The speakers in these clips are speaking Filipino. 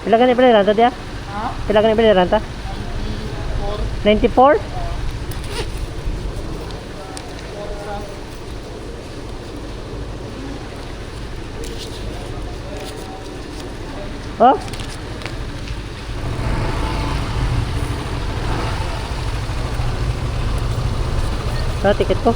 Pila ka ni ranta dia? Pila ka ni ranta? 94? Oh? Sa tiket ko.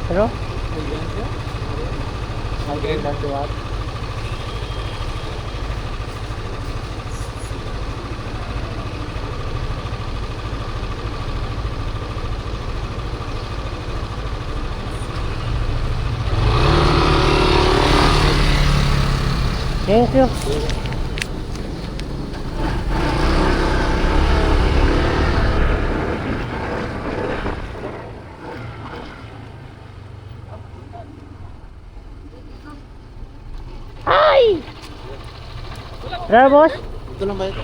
Pero? Thank you. Ay! Berapa bos? Ito lang ba ito?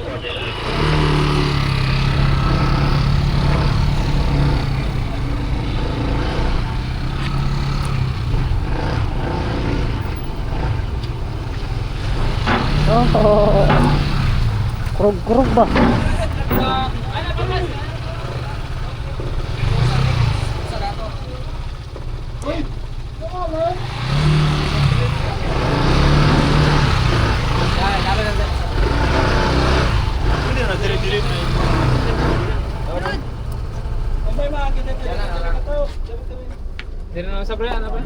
Oh, krug-krug ba? Dari na sa pre, ano pre?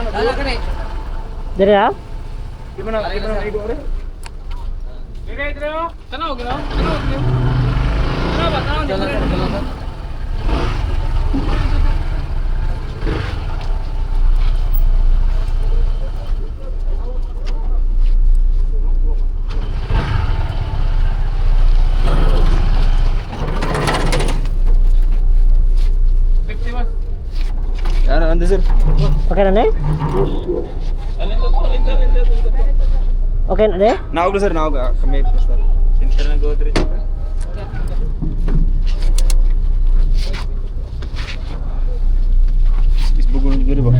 Dala ka rin. Dari na? Di mo na igo rin? Dire, oh. Tanaw, gino? Tanaw ba? Tanaw, Dala ka. Ano, ando sir? Okay na eh? Okay na eh? Naog na sir, naog. Kami basta. Center na go dito. Isbugol dito ba?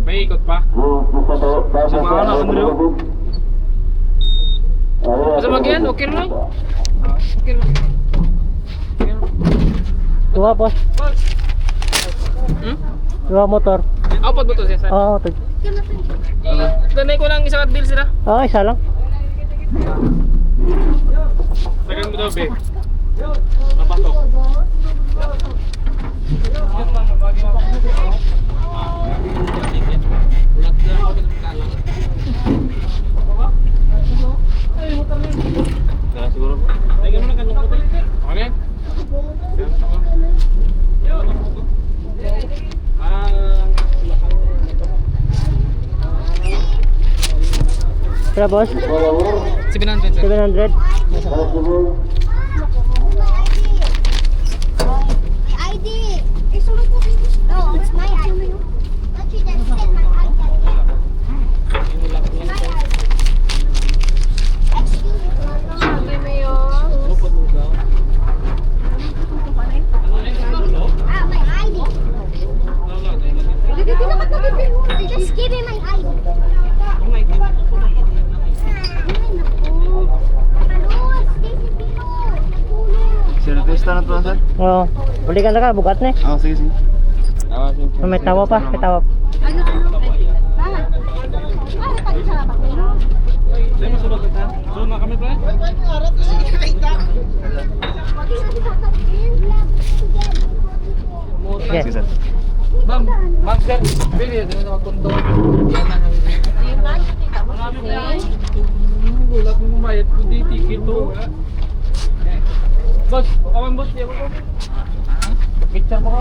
May ikot pa? Sumama na Andrew. Masa bagian, okay lang? Okay lang. Dua bos. Dua motor. Apat ba ito siya, sir? Oo, oh, Ganay ko lang isang bill sila. oh, isa lang. Tagan mo daw, be. Napasok. Siguro. Tagan mo na kanyang puti. Okay? Kira bos? 700, sir. 700. ID. It's no, it's my ID. But you just said my ID. My ID. Excuse me. My ID. Just give me my ID. Sir, testa na to sir. Oo. Balikan na ka, bugat na eh. Ah, sige sige. Ah, sige. May tawa pa, may tawa. Ano? Pati sa labat mo. Tayo mo sulod kita. Sulod na kami, pre. Sige. Sige sir. Ma'am, sir. Bili, dito na magkondo. Gulat mo bayad ko di ticket to. Boss, kawan boss, di ako. Picture mo ko.